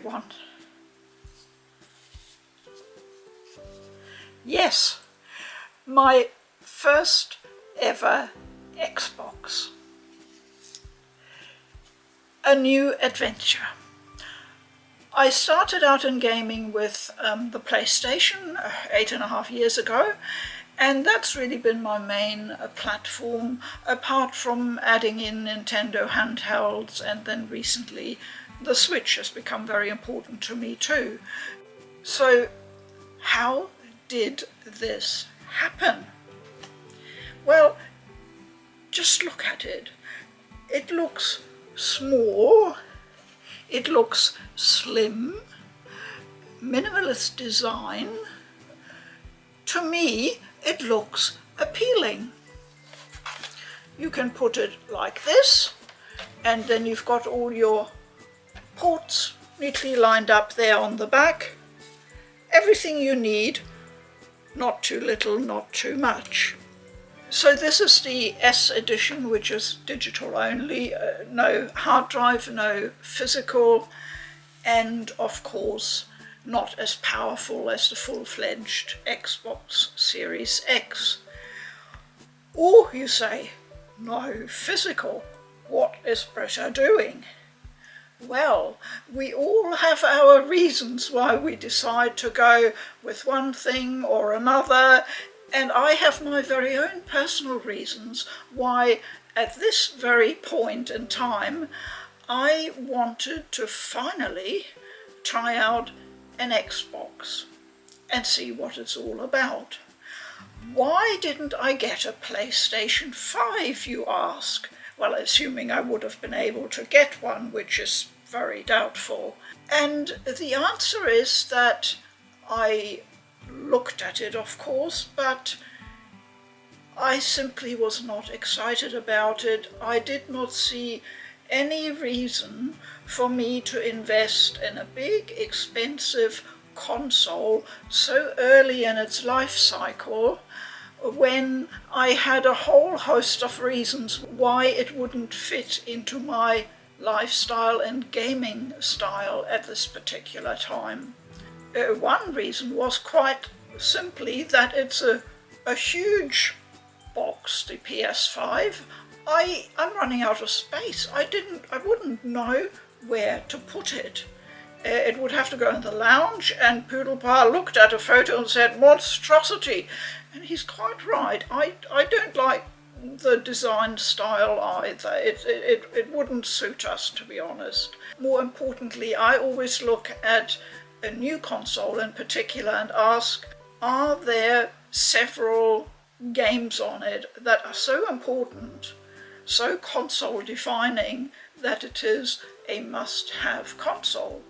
everyone. Yes, my first ever Xbox. A new adventure. I started out in gaming with the PlayStation 8.5 years ago, and that's really been my main platform, apart from adding in Nintendo handhelds, and then recently the Switch has become very important to me too. So how did this happen? Well, just look at it. It looks small, it looks slim, minimalist design. To me, it looks appealing. You can put it like this, and then you've got all your ports neatly lined up there on the back. Everything you need, not too little, not too much. So this is the S edition, which is digital only, no hard drive, no physical, and of course not as powerful as the full-fledged Xbox Series X. Or you say, no physical, what is Britta doing? Well, we all have our reasons why we decide to go with one thing or another, and I have my very own personal reasons why at this very point in time I wanted to finally try out an Xbox and see what it's all about. Why didn't I get a PlayStation 5, you ask? Well, assuming I would have been able to get one, which is very doubtful. And the answer is that I looked at it, of course, but I simply was not excited about it. I did not see any reason for me to invest in a big, expensive console so early in its life cycle, when I had a whole host of reasons why it wouldn't fit into my lifestyle and gaming style at this particular time. One reason was quite simply that it's a huge box, the PS5. I'm running out of space. I wouldn't know where to put it. It would have to go in the lounge, and Poodlepa looked at a photo and said, monstrosity. And he's quite right. I don't like the design style either. It wouldn't suit us, to be honest. More importantly, I always look at a new console in particular and ask, are there several games on it that are so important, so console defining, that it is a must-have console?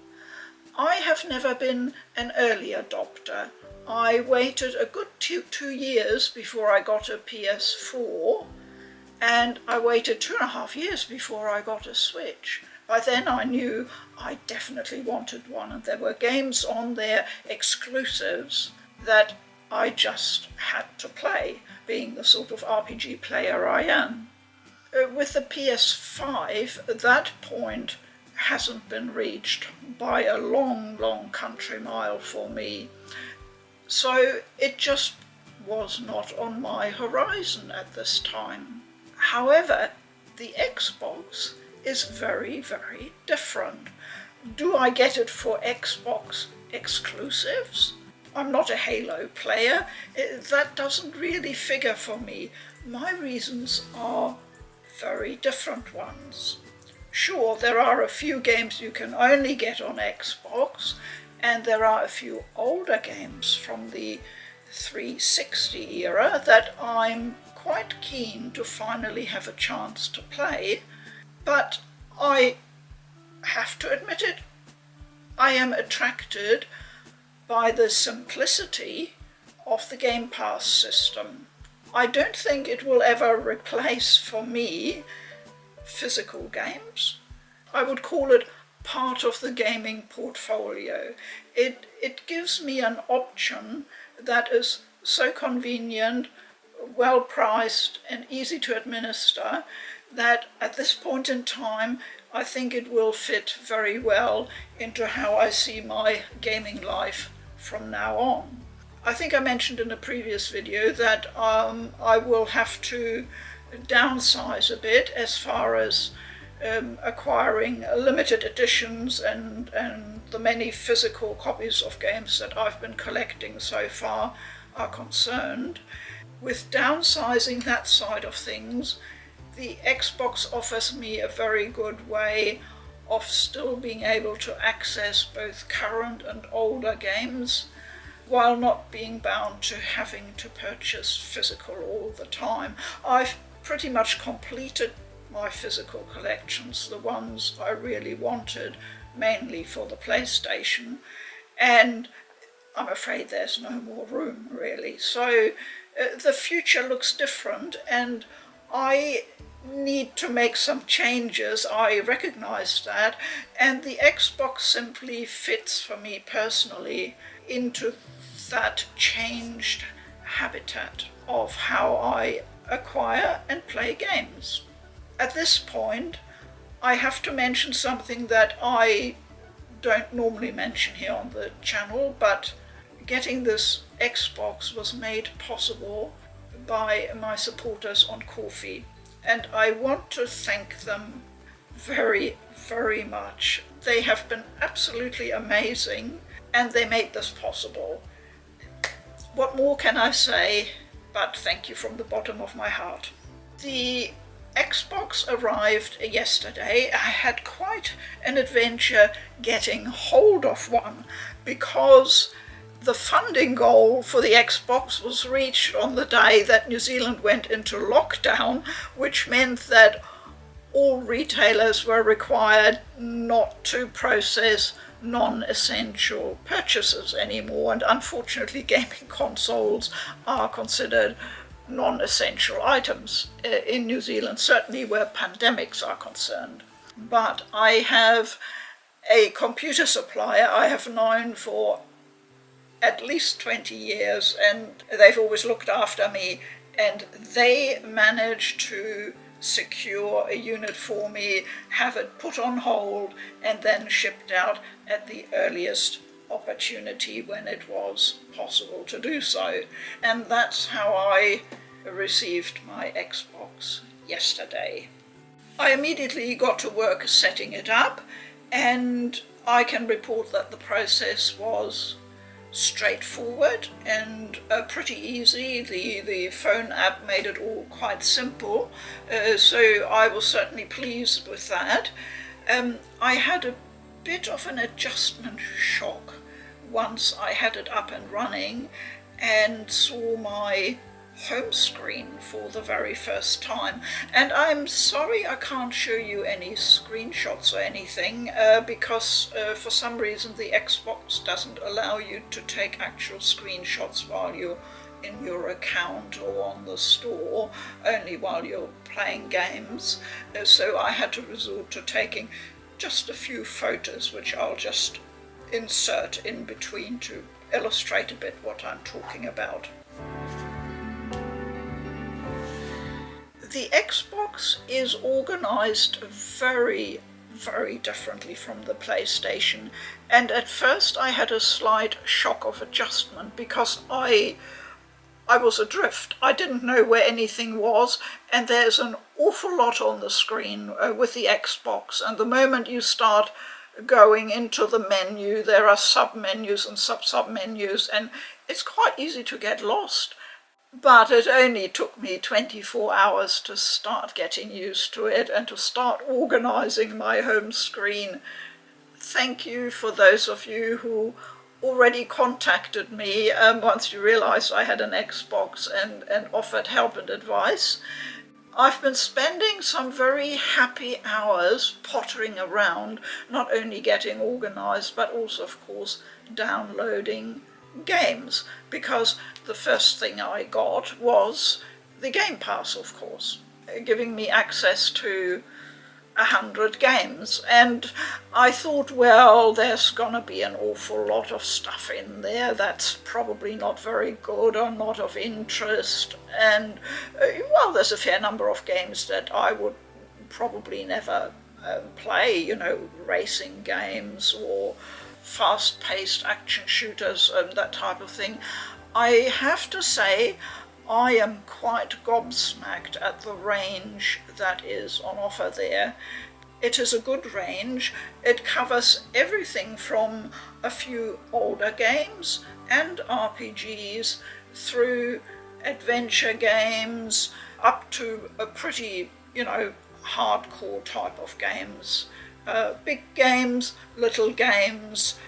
I have never been an early adopter. I waited a good 2 years before I got a PS4, and I waited 2.5 years before I got a Switch. By then I knew I definitely wanted one, and there were games on there, exclusives, that I just had to play, being the sort of RPG player I am. With the PS5, that point hasn't been reached by a long, long country mile for me. So it just was not on my horizon at this time. However, the Xbox is very, very different. Do I get it for Xbox exclusives? I'm not a Halo player. That doesn't really figure for me. My reasons are very different ones. Sure, there are a few games you can only get on Xbox, and there are a few older games from the 360 era that I'm quite keen to finally have a chance to play, but I have to admit it, I am attracted by the simplicity of the Game Pass system. I don't think it will ever replace for me physical games. I would call it part of the gaming portfolio. It gives me an option that is so convenient, well priced and easy to administer that at this point in time I think it will fit very well into how I see my gaming life from now on. I think I mentioned in a previous video that I will have to downsize a bit as far as acquiring limited editions and the many physical copies of games that I've been collecting so far are concerned. With downsizing that side of things, the Xbox offers me a very good way of still being able to access both current and older games while not being bound to having to purchase physical all the time. I've pretty much completed my physical collections, the ones I really wanted, mainly for the PlayStation, and I'm afraid there's no more room really. So the future looks different, and I need to make some changes. I recognize that, and the Xbox simply fits for me personally into that changed habitat of how I acquire and play games. At this point, I have to mention something that I don't normally mention here on the channel, but getting this Xbox was made possible by my supporters on Ko-fi, and I want to thank them very, very much. They have been absolutely amazing, and they made this possible. What more can I say but thank you from the bottom of my heart. The Xbox arrived yesterday. I had quite an adventure getting hold of one because the funding goal for the Xbox was reached on the day that New Zealand went into lockdown, which meant that all retailers were required not to process non-essential purchases anymore, and unfortunately gaming consoles are considered non-essential items in New Zealand, certainly where pandemics are concerned. But I have a computer supplier I have known for at least 20 years, and they've always looked after me, and they managed to secure a unit for me, have it put on hold, and then shipped out at the earliest opportunity when it was possible to do so. And that's how I received my Xbox yesterday. I immediately got to work setting it up, and I can report that the process was straightforward and pretty easy. The phone app made it all quite simple, so I was certainly pleased with that. I had a bit of an adjustment shock once I had it up and running and saw my home screen for the very first time, and I'm sorry I can't show you any screenshots or anything because for some reason the Xbox doesn't allow you to take actual screenshots while you're in your account or on the store, only while you're playing games. So I had to resort to taking just a few photos, which I'll just insert in between to illustrate a bit what I'm talking about. The Xbox is organized very, very differently from the PlayStation, and at first I had a slight shock of adjustment because I was adrift. I didn't know where anything was, and there's an awful lot on the screen with the Xbox, and the moment you start going into the menu there are sub-menus and sub-sub-menus, and it's quite easy to get lost. But it only took me 24 hours to start getting used to it and to start organizing my home screen. Thank you for those of you who already contacted me once you realized I had an Xbox and offered help and advice. I've been spending some very happy hours pottering around, not only getting organized but also, of course, downloading games, because the first thing I got was the Game Pass, of course, giving me access to 100 games, and I thought, well, there's gonna be an awful lot of stuff in there that's probably not very good or not of interest, and well, there's a fair number of games that I would probably never play, you know, racing games or fast-paced action shooters, that type of thing, I have to say I am quite gobsmacked at the range that is on offer there. It is a good range. It covers everything from a few older games and RPGs through adventure games up to a pretty, you know, hardcore type of games. Big games, little games,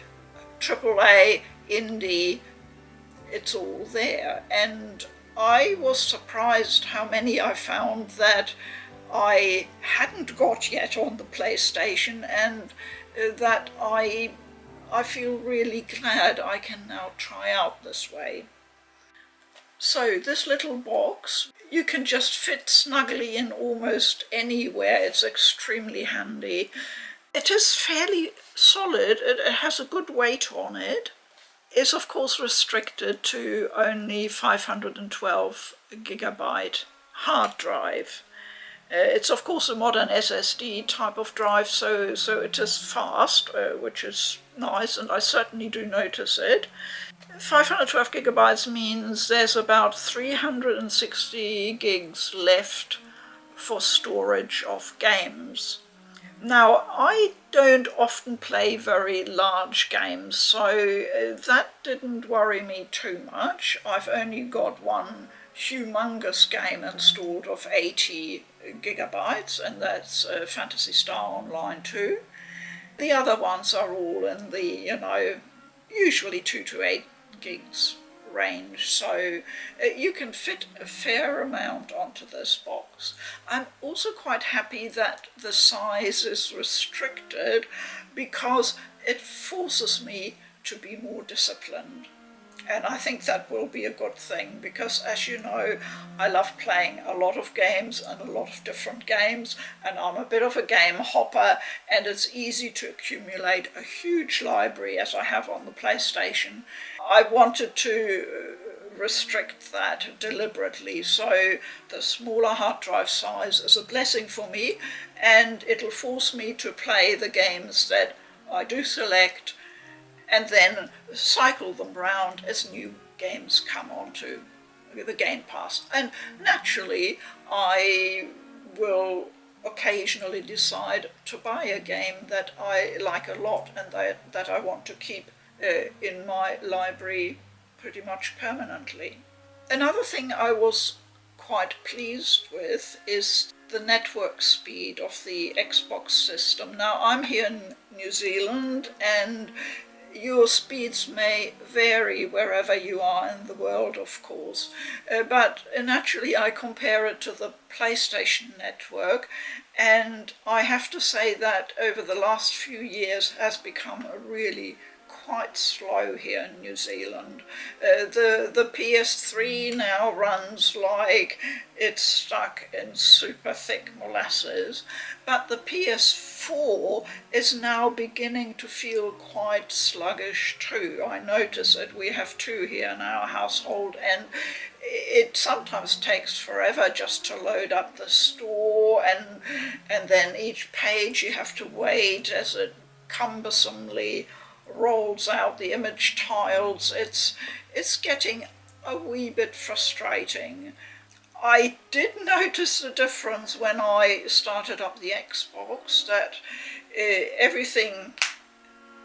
AAA, indie, it's all there. And I was surprised how many I found that I hadn't got yet on the PlayStation, and that I feel really glad I can now try out this way. So this little box, you can just fit snugly in almost anywhere. It's extremely handy. It is fairly solid. It has a good weight on it. It's of course restricted to only 512 gigabyte hard drive. It's of course a modern SSD type of drive, so it is fast, which is nice, and I certainly do notice it. 512 gigabytes means there's about 360 gigs left for storage of games. Now, I don't often play very large games, so that didn't worry me too much. I've only got one humongous game installed of 80 gigabytes, and that's Phantasy Star Online 2. The other ones are all in the, you know, usually 2 to 8 gigs range, so you can fit a fair amount onto this box. I'm also quite happy that the size is restricted because it forces me to be more disciplined. And I think that will be a good thing because, as you know, I love playing a lot of games and a lot of different games, and I'm a bit of a game hopper, and it's easy to accumulate a huge library as I have on the PlayStation. I wanted to restrict that deliberately, so the smaller hard drive size is a blessing for me, and it'll force me to play the games that I do select and then cycle them round as new games come onto the Game Pass. And naturally, I will occasionally decide to buy a game that I like a lot and that I want to keep in my library pretty much permanently. Another thing I was quite pleased with is the network speed of the Xbox system. Now, I'm here in New Zealand, and your speeds may vary wherever you are in the world, of course, but naturally I compare it to the PlayStation network, and I have to say that over the last few years has become a really quite slow here in New Zealand. The PS3 now runs like it's stuck in super thick molasses, but the PS4 is now beginning to feel quite sluggish too. I notice it. We have two here in our household, and it sometimes takes forever just to load up the store, and then each page you have to wait as it cumbersomely rolls out the image tiles. It's getting a wee bit frustrating. I did notice the difference when I started up the Xbox, that everything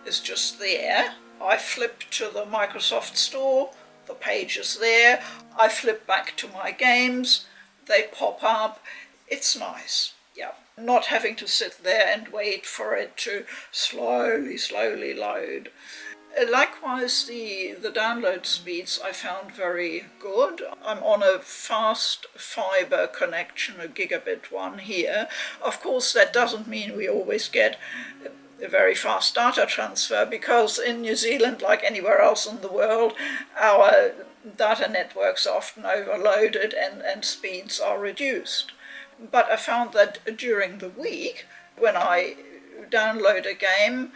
is just there. I flip to the Microsoft Store, the page is there. I flip back to my games, they pop up. It's nice, yeah. Not having to sit there and wait for it to slowly load. Likewise, the download speeds I found very good. I'm on a fast fibre connection, a gigabit one here. Of course, that doesn't mean we always get a very fast data transfer, because in New Zealand, like anywhere else in the world, our data networks are often overloaded and speeds are reduced. But I found that during the week, when I download a game,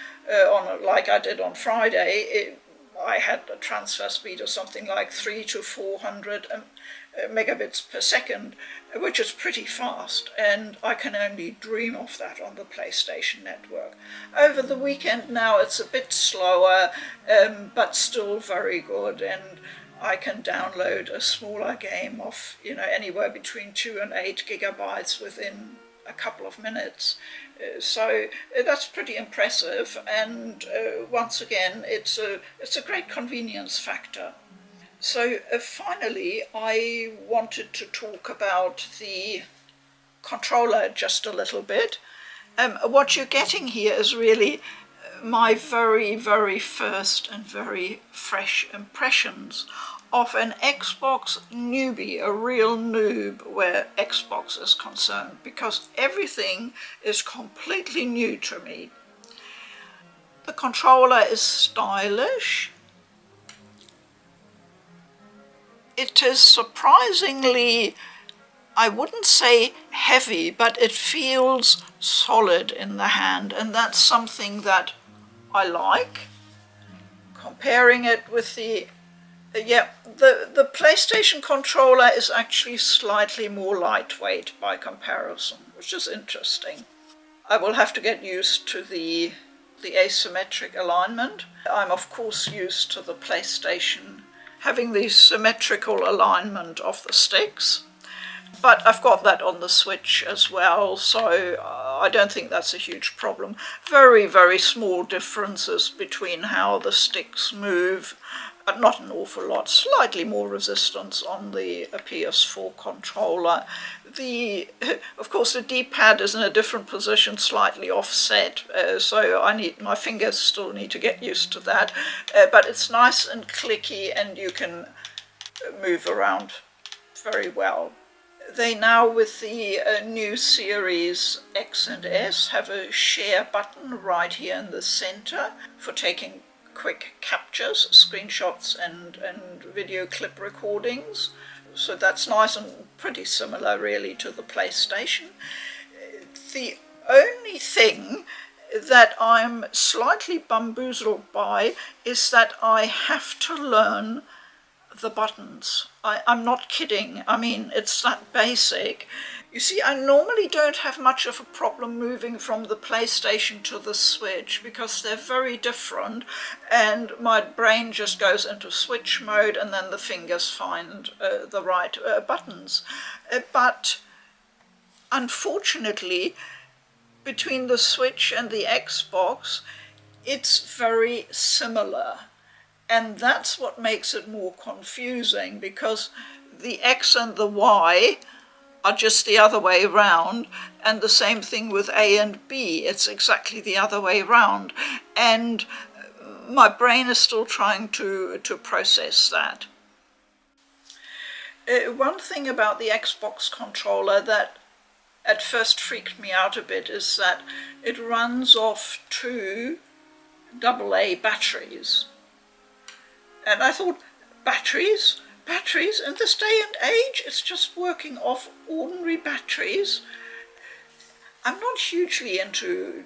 like I did on Friday, I had a transfer speed of something like 300 to 400 megabits per second, which is pretty fast, and I can only dream of that on the PlayStation Network. Over the weekend now it's a bit slower, but still very good, and I can download a smaller game of, anywhere between 2 and 8 gigabytes within a couple of minutes. So that's pretty impressive, and once again it's a great convenience factor. So finally I wanted to talk about the controller just a little bit. What you're getting here is really my very, very first and very fresh impressions of an Xbox newbie, a real noob where Xbox is concerned, because everything is completely new to me. The controller is stylish. It is surprisingly, I wouldn't say heavy, but it feels solid in the hand, and that's something that I like. Comparing it with the PlayStation controller is actually slightly more lightweight by comparison, which is interesting. I will have to get used to the asymmetric alignment. I'm of course used to the PlayStation having the symmetrical alignment of the sticks, but I've got that on the Switch as well, so I don't think that's a huge problem. Very, very small differences between how the sticks move, but not an awful lot. Slightly more resistance on the PS4 controller. Of course, the D-pad is in a different position, slightly offset, so my fingers still need to get used to that. But it's nice and clicky, and you can move around very well. They now, with the new Series X and S, have a share button right here in the center for taking quick captures, screenshots and video clip recordings. So that's nice and pretty similar really to the PlayStation. The only thing that I'm slightly bamboozled by is that I have to learn the buttons. I'm not kidding. I mean, it's that basic. You see, I normally don't have much of a problem moving from the PlayStation to the Switch because they're very different, and my brain just goes into Switch mode and then the fingers find the right buttons. But unfortunately, between the Switch and the Xbox, it's very similar. And that's what makes it more confusing, because the X and the Y are just the other way round, and the same thing with A and B, it's exactly the other way round. And my brain is still trying to process that. One thing about the Xbox controller that at first freaked me out a bit is that it runs off 2 AA batteries. And I thought, batteries in this day and age? It's just working off ordinary batteries. I'm not hugely into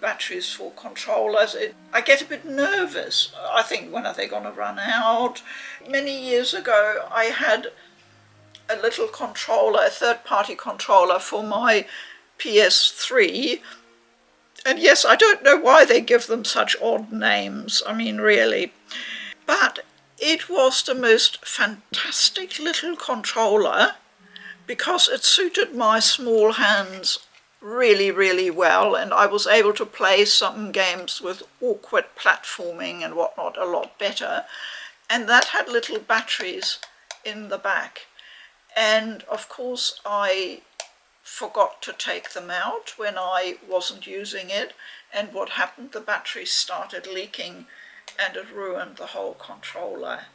batteries for controllers. I get a bit nervous. I think, when are they going to run out? Many years ago I had a little controller, a third-party controller for my PS3. And yes, I don't know why they give them such odd names. I mean, really. But it was the most fantastic little controller because it suited my small hands really, really well, and I was able to play some games with awkward platforming and whatnot a lot better. And that had little batteries in the back. And of course I forgot to take them out when I wasn't using it, and what happened? The batteries started leaking and it ruined the whole controller.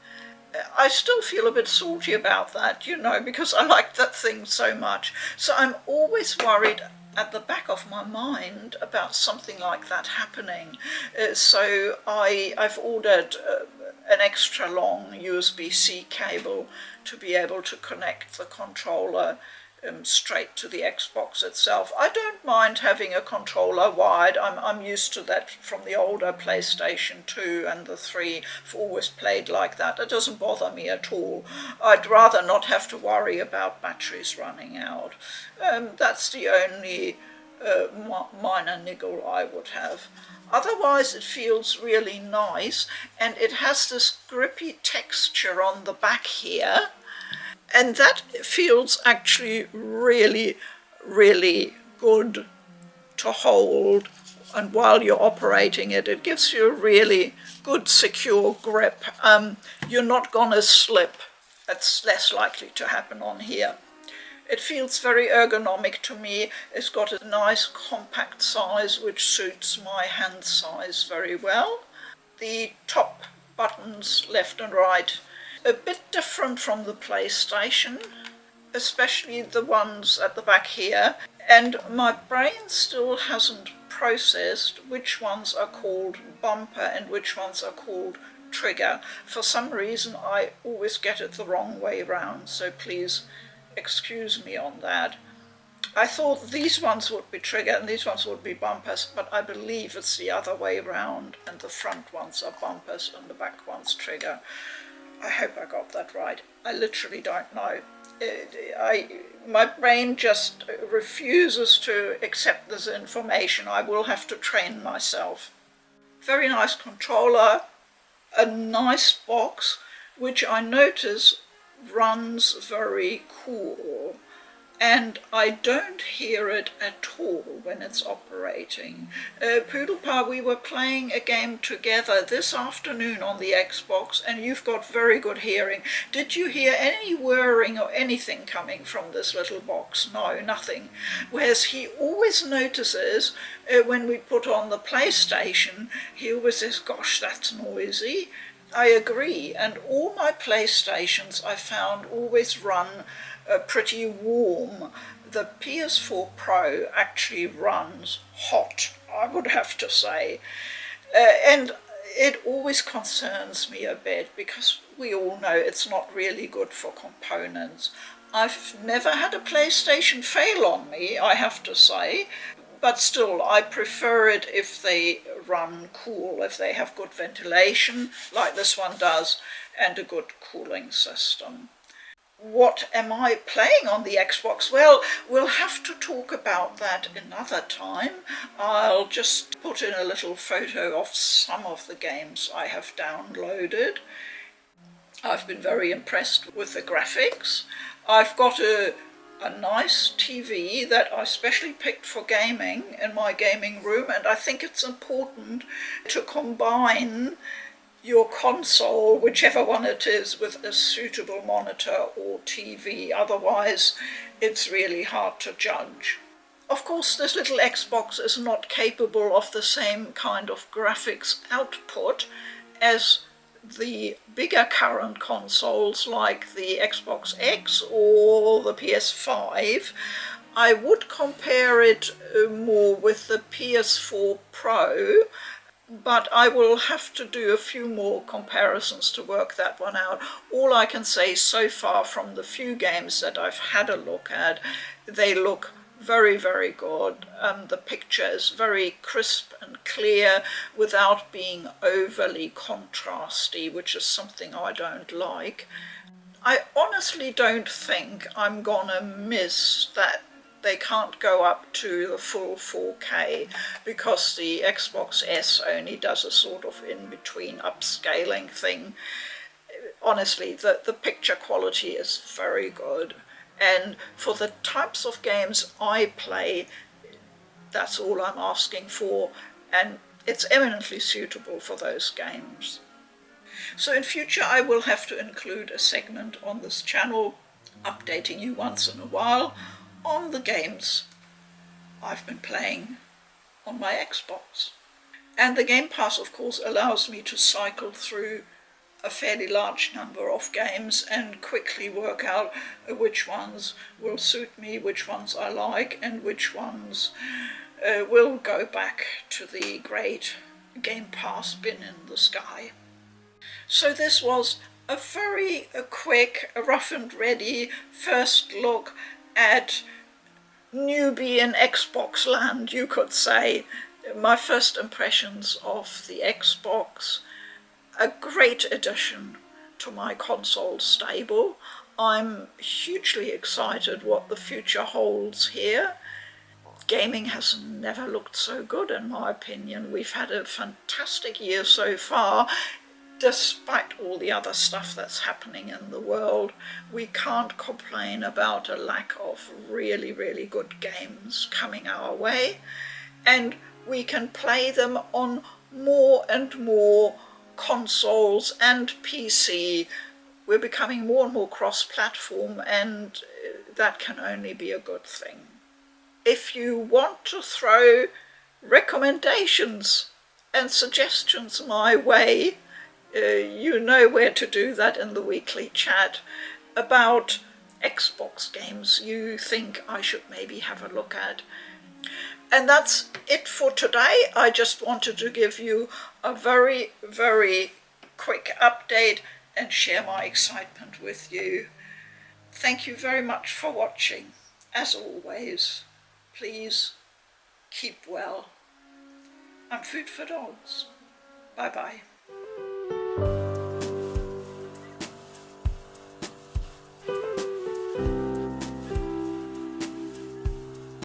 I still feel a bit salty about that, because I liked that thing so much. So I'm always worried at the back of my mind about something like that happening. So I've ordered an extra long USB-C cable to be able to connect the controller straight to the Xbox itself. I don't mind having a controller wide. I'm used to that from the older PlayStation 2 and the 3. I've always played like that. It doesn't bother me at all. I'd rather not have to worry about batteries running out. That's the only minor niggle I would have. Otherwise it feels really nice, and it has this grippy texture on the back here, and that feels actually really, really good to hold, and while you're operating it, it gives you a really good secure grip. You're not gonna slip. That's less likely to happen on here. It feels very ergonomic to me. It's got a nice compact size which suits my hand size very well. The top buttons, left and right, a bit different from the PlayStation, especially the ones at the back here. And my brain still hasn't processed which ones are called bumper and which ones are called trigger. For some reason I always get it the wrong way round, so please excuse me on that. I thought these ones would be trigger and these ones would be bumpers, but I believe it's the other way round, and the front ones are bumpers and the back ones trigger. I hope I got that right. I literally don't know. My brain just refuses to accept this information. I will have to train myself. Very nice controller, a nice box, which I notice runs very cool, and I don't hear it at all when it's operating. Poodlepa, we were playing a game together this afternoon on the Xbox, and you've got very good hearing. Did you hear any whirring or anything coming from this little box? No, nothing. Whereas he always notices when we put on the PlayStation, he always says, gosh, that's noisy. I agree, and all my PlayStations I found always run pretty warm. The PS4 Pro actually runs hot, I would have to say, and it always concerns me a bit because we all know it's not really good for components. I've never had a PlayStation fail on me, I have to say, but still I prefer it if they run cool, if they have good ventilation like this one does, and a good cooling system. What am I playing on the Xbox? Well, we'll have to talk about that another time. I'll just put in a little photo of some of the games I have downloaded. I've been very impressed with the graphics. I've got a nice TV that I specially picked for gaming in my gaming room, and I think it's important to combine your console, whichever one it is, with a suitable monitor or TV, otherwise it's really hard to judge. Of course, this little Xbox is not capable of the same kind of graphics output as the bigger current consoles like the Xbox X or the PS5. I would compare it more with the PS4 Pro, but I will have to do a few more comparisons to work that one out. All I can say so far from the few games that I've had a look at, they look very, very good. The picture is very crisp and clear without being overly contrasty, which is something I don't like. I honestly don't think I'm gonna miss that they can't go up to the full 4K because the Xbox S only does a sort of in-between upscaling thing. Honestly, the picture quality is very good, and for the types of games I play, that's all I'm asking for, and it's eminently suitable for those games. So in future I will have to include a segment on this channel, updating you once in a while on the games I've been playing on my Xbox. And the Game Pass, of course, allows me to cycle through a fairly large number of games and quickly work out which ones will suit me, which ones I like, and which ones will go back to the great Game Pass bin in the sky. So this was a very quick, rough and ready first look at newbie in Xbox land, you could say. My first impressions of the Xbox, a great addition to my console stable. I'm hugely excited what the future holds here. Gaming has never looked so good, in my opinion. We've had a fantastic year so far. Despite all the other stuff that's happening in the world, we can't complain about a lack of really, really good games coming our way. And we can play them on more and more consoles and PC. We're becoming more and more cross-platform, and that can only be a good thing. If you want to throw recommendations and suggestions my way, you know where to do that in the weekly chat about Xbox games you think I should maybe have a look at. And that's it for today. I just wanted to give you a very, very quick update and share my excitement with you. Thank you very much for watching. As always, please keep well. I'm Food for Dogs. Bye-bye.